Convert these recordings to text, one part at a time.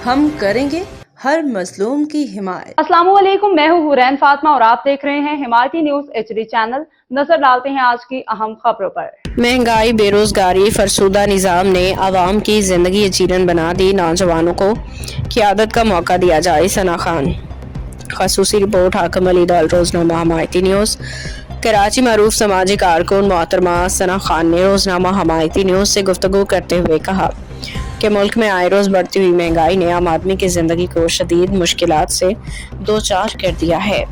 ہم کریں گے ہر مظلوم کی حمایت۔ السلام علیکم، میں ہوں حورین فاطمہ اور آپ دیکھ رہے ہیں حمایتی نیوز HD چینل۔ نظر ڈالتے ہیں آج کی اہم خبروں پر۔ مہنگائی، بے روزگاری، فرسودہ نظام نے عوام کی زندگی یچیرن بنا دی، نوجوانوں کو قیادت کا موقع دیا جائے۔ ثنا خان۔ خصوصی رپورٹ حاکم علی ڈال، روزنامہ حمایتی نیوز۔ کراچی معروف سماجی کارکن محترمہ ثنا خان نے روزنامہ حمایتی نیوز سے گفتگو کرتے ہوئے کہا کہ ملک میں آئے روز بڑھتی ہوئی مہنگائی نے عام آدمی کی زندگی کو شدید مشکلات سے دوچار کر دیا ہے۔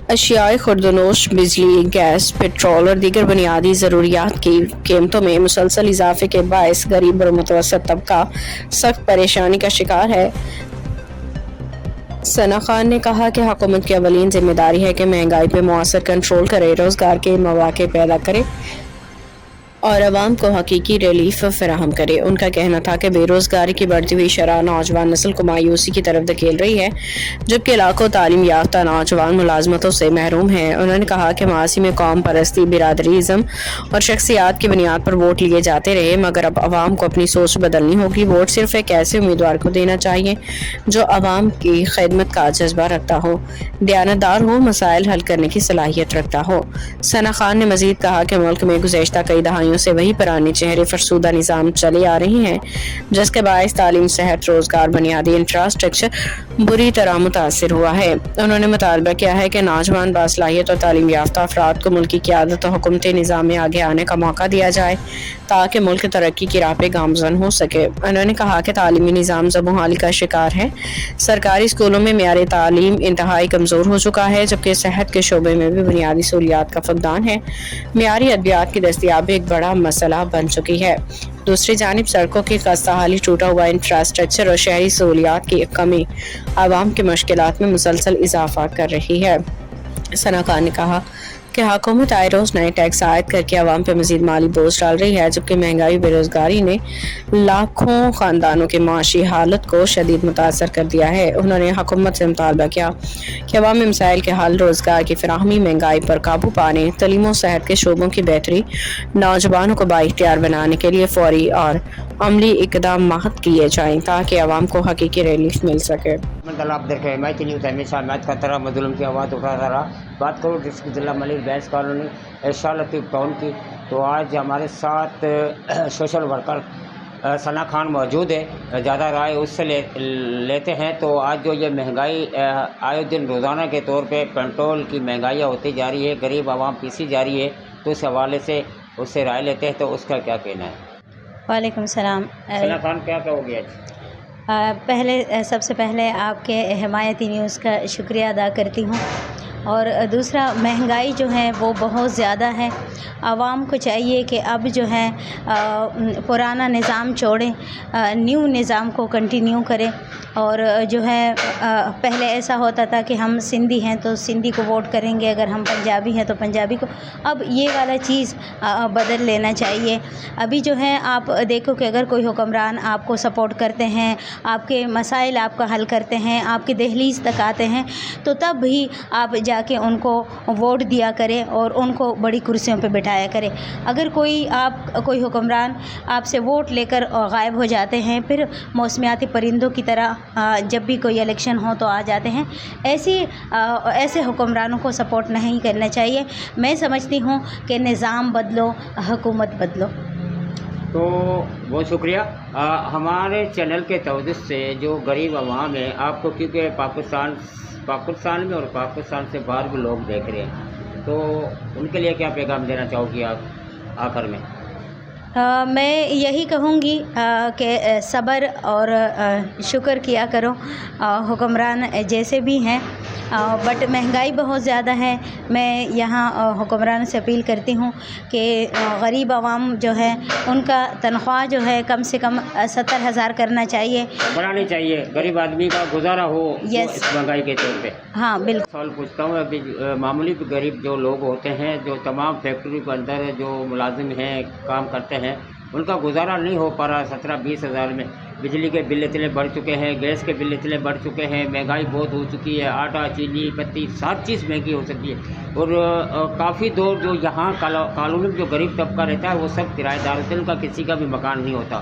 اشیاء خوردنوش، بجلی، گیس، پٹرول اور دیگر بنیادی ضروریات کی قیمتوں میں مسلسل اضافے کے باعث غریب اور متوسط طبقہ سخت پریشانی کا شکار ہے۔ ثنا خان نے کہا کہ حکومت کی اولین ذمہ داری ہے کہ مہنگائی پہ مؤثر کنٹرول کرے، روزگار کے مواقع پیدا کرے اور عوام کو حقیقی ریلیف فراہم کرے۔ ان کا کہنا تھا کہ بے روزگاری کی بڑھتی ہوئی شرح نوجوان نسل کو مایوسی کی طرف دھکیل رہی ہے، جبکہ لاکھوں تعلیم یافتہ نوجوان ملازمتوں سے محروم ہیں۔ انہوں نے کہا کہ ماضی میں قوم پرستی، برادریزم اور شخصیات کی بنیاد پر ووٹ لیے جاتے رہے، مگر اب عوام کو اپنی سوچ بدلنی ہوگی۔ ووٹ صرف ایک ایسے امیدوار کو دینا چاہیے جو عوام کی خدمت کا جذبہ رکھتا ہو، دیانتدار ہو، مسائل حل کرنے کی صلاحیت رکھتا ہو۔ ثنا خان نے مزید کہا کہ ملک میں گزشتہ کئی دہائیوں سے وہی پرانے چہرے فرسودہ نظام چلے آ رہے ہیں، جس کے باعث تعلیم، صحت، روزگار، بنیادی انفراسٹرکچر بری طرح متاثر ہوا ہے۔ انہوں نے مطالبہ کیا ہے کہ نوجوان باصلاحیت اور تعلیم یافتہ افراد کو ملکی قیادت اور حکومتی نظام میں آگے آنے کا موقع دیا جائے تاکہ ملک ترقی کی راہ پہ گامزن ہو سکے۔ انہوں نے کہا کہ تعلیمی نظام زبوں کا شکار ہے۔ سرکاری اسکولوں میں معیار تعلیم انتہائی کمزور ہو چکا ہے، جبکہ صحت کے شعبے میں بھی بنیادی سہولیات کا فقدان ہے۔ معیاری ادویات کی دستیابی ایک بڑا مسئلہ بن چکی ہے۔ دوسری جانب سڑکوں کی خستہ حالی، ٹوٹا ہوا انفراسٹرکچر اور شہری سہولیات کی کمی عوام کی مشکلات میں مسلسل اضافہ کر رہی ہے۔ ثنا خان نے کہا کہ حکومت آئے روز نئے ٹیکس عائد کر کے عوام پہ مزید مالی بوجھ ڈال رہی ہے، جبکہ مہنگائی، بے روزگاری نے لاکھوں خاندانوں کی معاشی حالت کو شدید متاثر کر دیا ہے۔ انہوں نے حکومت سے مطالبہ کیا کہ عوامی مسائل کے حل، روزگار کی فراہمی، مہنگائی پر قابو پانے، تعلیم و صحت کے شعبوں کی بہتری، نوجوانوں کو بااختیار بنانے کے لیے فوری اور عملی اقدامات کیے جائیں تاکہ عوام کو حقیقی ریلیف مل سکے۔ آپ دیکھ رہے ہیں حمایتی نیوز، ہمیشہ حمایت کرتا رہا، مظلوم کی آواز اٹھاتا رہا۔ بات کروں ڈسٹرکٹ ضلع ملیر بیس کالونی شاہ لطیف ٹاؤن کی، تو آج ہمارے ساتھ سوشل ورکر ثنا خان موجود ہے۔ زیادہ رائے اس سے لیتے ہیں۔ تو آج جو یہ مہنگائی آئے دن روزانہ کے طور پہ پیٹرول کی مہنگائیاں ہوتی جا رہی ہے، غریب عوام پیسی جا رہی ہے، تو اس حوالے سے اس سے رائے لیتے ہیں، تو اس کا کیا کہنا ہے؟ وعلیکم السلام۔ ثنا خان کیا کہو گے آج؟ سب سے پہلے آپ کے حمایتی نیوز کا شکریہ ادا کرتی ہوں، اور دوسرا مہنگائی جو ہے وہ بہت زیادہ ہے۔ عوام کو چاہیے کہ اب جو ہے پرانا نظام چھوڑیں، نیو نظام کو کنٹینیو کریں، اور جو ہے پہلے ایسا ہوتا تھا کہ ہم سندھی ہیں تو سندھی کو ووٹ کریں گے، اگر ہم پنجابی ہیں تو پنجابی کو۔ اب یہ والا چیز بدل لینا چاہیے۔ ابھی جو ہے آپ دیکھو کہ اگر کوئی حکمران آپ کو سپورٹ کرتے ہیں، آپ کے مسائل آپ کا حل کرتے ہیں، آپ کی دہلیز تک آتے ہیں، تو تب بھی آپ جا کے ان کو ووٹ دیا کریں اور ان کو بڑی کرسیوں پہ بٹھایا کریں۔ اگر کوئی حکمران آپ سے ووٹ لے کر غائب ہو جاتے ہیں، پھر موسمیاتی پرندوں کی طرح جب بھی کوئی الیکشن ہو تو آ جاتے ہیں، ایسے حکمرانوں کو سپورٹ نہیں کرنا چاہیے۔ میں سمجھتی ہوں کہ نظام بدلو، حکومت بدلو۔ تو بہت شکریہ۔ ہمارے چینل کے توجہ سے جو غریب عوام ہے، آپ کو کیونکہ پاکستان میں اور پاکستان سے باہر بھی لوگ دیکھ رہے ہیں، تو ان کے لیے کیا پیغام دینا چاہو گی آپ آخر میں؟ میں یہی کہوں گی کہ صبر اور شکر کیا کرو، حکمران جیسے بھی ہیں، بٹ مہنگائی بہت زیادہ ہے۔ میں یہاں حکمران سے اپیل کرتی ہوں کہ غریب عوام جو ہے ان کا تنخواہ جو ہے کم سے کم 70,000 کرنا چاہیے، بڑھانی چاہیے، غریب آدمی کا گزارا ہو اس مہنگائی کے طور پہ۔ ہاں بالکل۔ سوال پوچھتا ہوں، ابھی معمولی غریب جو لوگ ہوتے ہیں، جو تمام فیکٹری کے اندر جو ملازم ہیں، کام کرتے ہیں، ان کا گزارا نہیں ہو پا رہا۔ 17-20 ہزار میں بجلی کے بل اتنے بڑھ چکے ہیں، گیس کے بل اتنے بڑھ چکے ہیں، مہنگائی بہت ہو چکی ہے، آٹا، چینی، پتی، سب چیز مہنگی ہو سکتی ہے۔ اور کافی دور جو یہاں کالونی میں جو غریب طبقہ رہتا ہے وہ سب کرایہ دار ہوتے ہیں، ان کا کسی کا بھی مکان نہیں ہوتا۔